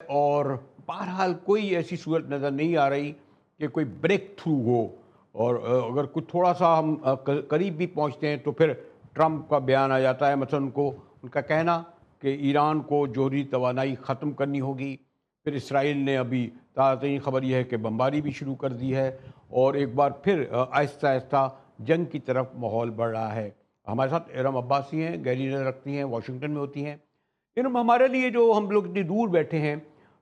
اور بہرحال کوئی ایسی صورت نظر نہیں آ رہی کہ کوئی بریک تھرو ہو، اور اگر کچھ تھوڑا سا ہم قریب بھی پہنچتے ہیں تو پھر ٹرمپ کا بیان آ جاتا ہے، مثلا ان کا کہنا کہ ایران کو جوہری توانائی ختم کرنی ہوگی۔ پھر اسرائیل نے ابھی تازہ ترین خبر یہ ہے کہ بمباری بھی شروع کر دی ہے، اور ایک بار پھر آہستہ آہستہ جنگ کی طرف ماحول بڑھ رہا ہے۔ ہمارے ساتھ ارم عباسی ہیں، گہری نظر رکھتی ہیں، واشنگٹن میں ہوتی ہیں۔ ارم، ہمارے لیے جو ہم لوگ اتنی دور بیٹھے ہیں،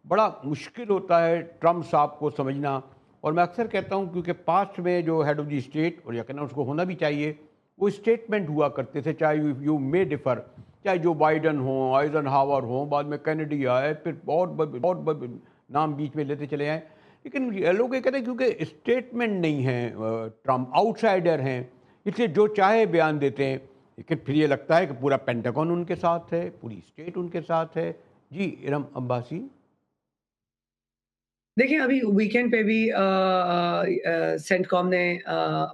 بڑا مشکل ہوتا ہے ٹرمپ صاحب کو سمجھنا، اور میں اکثر کہتا ہوں کیونکہ پاسٹ میں جو ہیڈ آف دی اسٹیٹ، اور یقینا اس کو ہونا بھی چاہیے، وہ اسٹیٹمنٹ ہوا کرتے تھے، چاہے یو مے ڈفر، چاہے جو بائیڈن ہوں، آئزن ہاور ہوں، بعد میں کینیڈی آئے، پھر بہت نام بیچ میں لیتے چلے آئے، لیکن یہ لوگ یہ کہتے ہیں کیونکہ اسٹیٹمنٹ نہیں ہیں، ٹرمپ آؤٹ سائڈر ہیں، اس لیے جو چاہے بیان دیتے ہیں۔ لیکن پھر یہ لگتا ہے کہ پورا پینٹاگون ان کے ساتھ ہے، پوری اسٹیٹ ان کے ساتھ ہے۔ جی ارم عباسی۔ دیکھیں، ابھی ویکینڈ پہ بھی سینٹ کام نے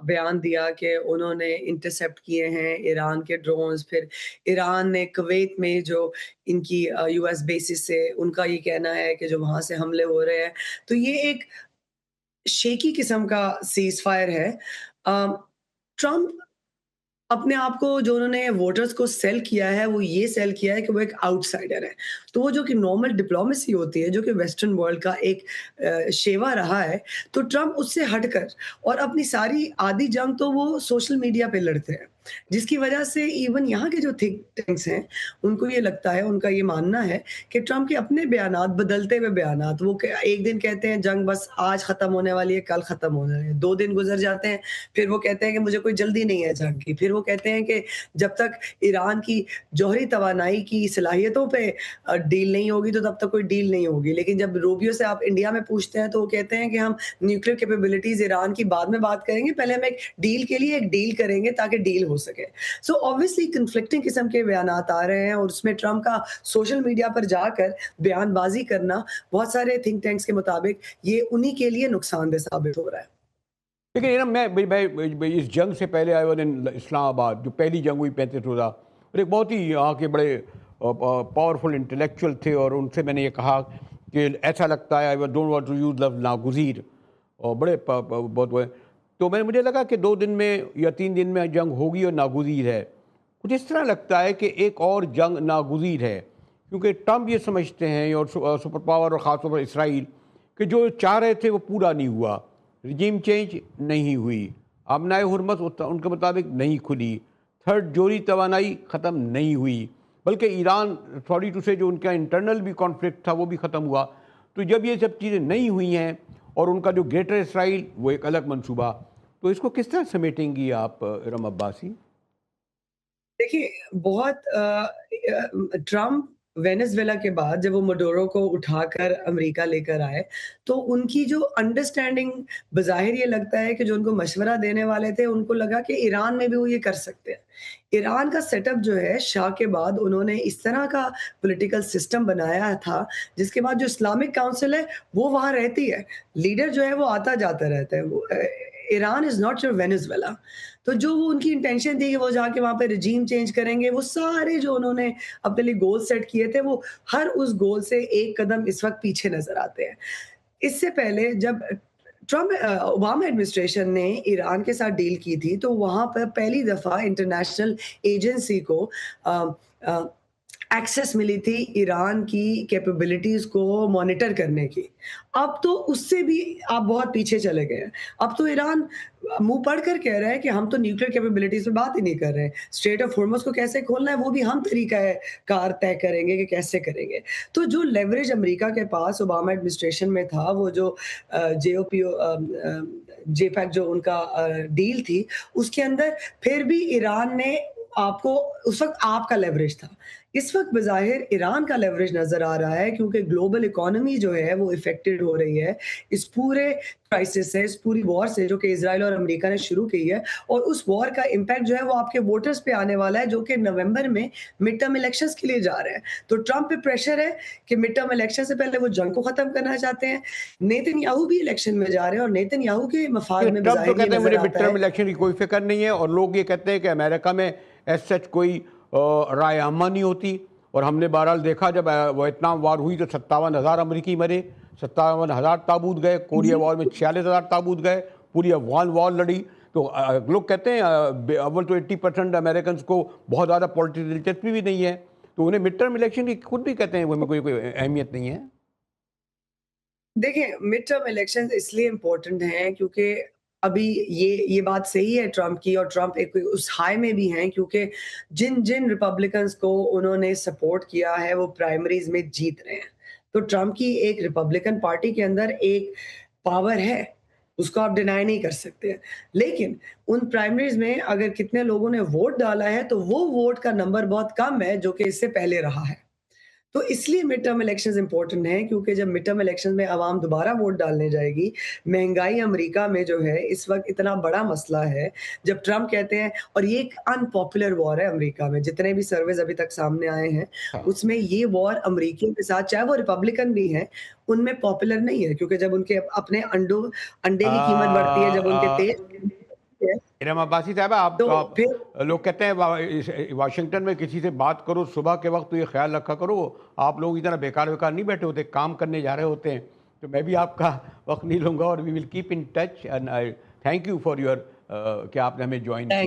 بیان دیا کہ انہوں نے انٹرسیپٹ کیے ہیں ایران کے ڈرونز۔ پھر ایران نے کویت میں جو ان کی یو ایس بیسز سے ان کا یہ کہنا ہے کہ جو وہاں سے حملے ہو رہے ہیں، تو یہ ایک شیکی قسم کا سیز فائر ہے۔ ٹرمپ اپنے آپ کو، جو انہوں نے ووٹرز کو سیل کیا ہے، وہ یہ سیل کیا ہے کہ وہ ایک آؤٹ سائڈر ہے۔ تو وہ جو کہ نارمل ڈپلومیسی ہوتی ہے، جو کہ ویسٹرن ورلڈ کا ایک شیوا رہا ہے، تو ٹرمپ اس سے ہٹ کر اور اپنی ساری آدھی جنگ تو وہ سوشل میڈیا پہ لڑتے ہیں، جس کی وجہ سے ایون یہاں کے جو تھنک ٹینکس ہیں، ان کو یہ لگتا ہے، ان کا یہ ماننا ہے کہ ٹرمپ کے اپنے بیانات، بدلتے ہوئے بیانات، وہ ایک دن کہتے ہیں جنگ بس آج ختم ہونے والی ہے، کل ختم ہونے والی ہے، 2 دن گزر جاتے ہیں، پھر وہ کہتے ہیں کہ مجھے کوئی جلدی نہیں ہے جنگ کی، پھر وہ کہتے ہیں کہ جب تک ایران کی جوہری توانائی کی صلاحیتوں پہ ڈیل نہیں ہوگی تو تب تک کوئی ڈیل نہیں ہوگی۔ لیکن جب روبیو سے آپ انڈیا میں پوچھتے ہیں تو وہ کہتے ہیں کہ ہم نیوکلیر کیپیبلٹیز ایران کی بعد میں بات کریں گے، پہلے ہم ایک ڈیل کے لیے ایک ڈیل کریں گے تاکہ ڈیل ہو سکے۔ سو obviously کنفلکٹنگ قسم کے بیانات آ رہے ہیں، اور اس میں ٹرمپ کا سوشل میڈیا پر جا کر بیان بازی کرنا بہت سارے تھنک ٹینکس کے مطابق یہ انہی کے لیے نقصان دہ ثابت ہو رہا ہے۔ لیکن ارم، میں اس جنگ سے پہلے آئی واز ان اسلام آباد، جو پہلی جنگ ہوئی 35 روزہ، اور ایک بہت ہی یہاں کے بڑے پاورفل انٹلیکچوئل تھے، اور ان سے میں نے یہ کہا کہ ایسا لگتا ہے، I don't want to use لفظ ناگزیر، اور بڑے بہت بڑے، تو مجھے لگا کہ 2 دن میں یا 3 دن میں جنگ ہوگی اور ناگزیر ہے۔ کچھ اس طرح لگتا ہے کہ ایک اور جنگ ناگزیر ہے، کیونکہ ٹرمپ یہ سمجھتے ہیں، اور سپر پاور اور خاص طور پر اسرائیل، کہ جو چاہ رہے تھے وہ پورا نہیں ہوا، رجیم چینج نہیں ہوئی، آبنائے حرمت ان کے مطابق نہیں کھلی، تھرڈ جوہری توانائی ختم نہیں ہوئی، بلکہ ایران سوری ٹو سے جو ان کا انٹرنل بھی کانفلکٹ تھا وہ بھی ختم ہوا۔ تو جب یہ سب چیزیں نہیں ہوئی ہیں، اور ان کا جو گریٹر اسرائیل وہ ایک الگ منصوبہ، تو اس کو کس طرح سمیٹیں گی آپ ارم عباسی؟ دیکھیے، بہت ٹرمپ وینزویلا کے بعد جب وہ مڈورو کو اٹھا کر امریکہ لے کر آئے، تو ان کی جو انڈرسٹینڈنگ، بظاہر یہ لگتا ہے کہ جو ان کو مشورہ دینے والے تھے، ان کو لگا کہ ایران میں بھی وہ یہ کر سکتے ہیں۔ ایران کا سیٹ اپ جو ہے، شاہ کے بعد انہوں نے اس طرح کا پولیٹیکل سسٹم بنایا تھا، جس کے بعد جو اسلامک کاؤنسل ہے وہ وہاں رہتی ہے، لیڈر جو ہے وہ آتا جاتا رہتا ہے۔ Iran is not your Venezuela. تو جو وہ ان کی انٹینشن تھی کہ وہ جا کے وہاں پہ رجیم چینج کریں گے، وہ سارے جو انہوں نے اپنے لیے گول سیٹ کیے تھے، وہ ہر اس گول سے ایک قدم اس وقت پیچھے نظر آتے ہیں۔ اس سے پہلے جب اوباما ایڈمنسٹریشن نے ایران کے ساتھ ڈیل کی تھی، تو وہاں پر پہلی دفعہ انٹرنیشنل ایجنسی کو ایکسیس ملی تھی ایران کی کیپیبلٹیز کو مانیٹر کرنے کی۔ اب تو اس سے بھی آپ بہت پیچھے چلے گئے ہیں۔ اب تو ایران منہ پڑھ کر کہہ رہا ہے کہ ہم تو نیوکلیر کیپیبلٹیز پہ بات ہی نہیں کر رہے ہیں، اسٹریٹ آف ہارمز کو کیسے کھولنا ہے وہ بھی ہم طریقہ کار طے کریں گے کہ کیسے کریں گے۔ تو جو لیوریج امریکہ کے پاس اوباما ایڈمنسٹریشن میں تھا، وہ جو جے او پی جے پیک جو ان کا ڈیل تھی، اس کے اندر پھر بھی ایران نے آپ کو، اس وقت آپ کا لیوریج تھا، اس وقت بظاہر ایران کا لیوریج نظر آ رہا ہے، کیونکہ گلوبل اکانومی جو ہے وہ افیکٹڈ ہو رہی ہے اس پورے کرائسس سے، اس پوری وار سے جو کہ اسرائیل اور امریکہ نے شروع کی ہے، اور اس وار کا امپیکٹ جو ہے وہ آپ کے ووٹرز پہ آنے والا ہے، جو کہ نومبر میں مڈ ٹرم الیکشنز کے لیے جا رہے ہیں۔ تو ٹرمپ پہ پریشر ہے کہ مڈ ٹرم الیکشن سے پہلے وہ جنگ کو ختم کرنا چاہتے ہیں۔ نیتن یاہو بھی الیکشن میں جا رہے ہیں، اور نیتن یاہو کے مفاد میں ٹرمپ تو بظاہر یہ کہتے ہیں نظر مجھے مڈ آتا ہے۔ ٹرم الیکشن کی کوئی فکر نہیں ہے، اور لوگ یہ کہتے ہیں کہ امریکہ میں ایز سچ کوئی رائے عامہ نہیں ہوتی، اور ہم نے بہرحال دیکھا جب ویتنام وار ہوئی تو 57,000 امریکی مرے، 57,000 تابوت گئے، کوریا وار میں 46,000 تابوت گئے، پوری افغان وار لڑی. تو لوگ کہتے ہیں اول تو 80% امریکنز کو بہت زیادہ پولیٹکس دلچسپی بھی نہیں ہے، تو انہیں مڈ ٹرم الیکشن کی خود بھی کہتے ہیں وہ میں کوئی اہمیت نہیں ہے. دیکھیں مڈ ٹرم الیکشن اس لیے امپورٹنٹ ہیں کیونکہ ابھی یہ بات صحیح ہے ٹرمپ کی، اور ٹرمپ ایک اس ہائی میں بھی ہیں کیونکہ جن ریپبلکنز کو انہوں نے سپورٹ کیا ہے وہ پرائمریز میں جیت رہے ہیں. تو ٹرمپ کی ایک ریپبلکن پارٹی کے اندر ایک پاور ہے، اس کو آپ ڈینائی نہیں کر سکتے. لیکن ان پرائمریز میں اگر کتنے لوگوں نے ووٹ ڈالا ہے تو وہ ووٹ کا نمبر بہت کم ہے جو کہ اس سے پہلے رہا ہے. تو اس لیے مڈ ٹرم الیکشنز امپورٹنٹ ہیں کیونکہ جب مڈ ٹرم الیکشن میں عوام دوبارہ ووٹ ڈالنے جائے گی، مہنگائی امریکہ میں جو ہے اس وقت اتنا بڑا مسئلہ ہے. جب ٹرمپ کہتے ہیں، اور یہ ایک ان پاپولر وار ہے امریکہ میں، جتنے بھی سرویز ابھی تک سامنے آئے ہیں اس میں یہ وار امریکیوں کے ساتھ، چاہے وہ ریپبلکن بھی ہیں، ان میں پاپولر نہیں ہے کیونکہ جب ان کے اپنے انڈے کی قیمت بڑھتی ہے، جب ان کے تیل ارم عباسی صاحبہ، تو آپ پھر لوگ کہتے ہیں واشنگٹن میں کسی سے بات کرو صبح کے وقت تو یہ خیال رکھا کرو آپ لوگ ادھر بیکار نہیں بیٹھے ہوتے، کام کرنے جا رہے ہوتے ہیں. تو میں بھی آپ کا وقت نہیں لوں گا اور we will keep in touch. And thank you for your کہ آپ نے ہمیں جوائن کیا.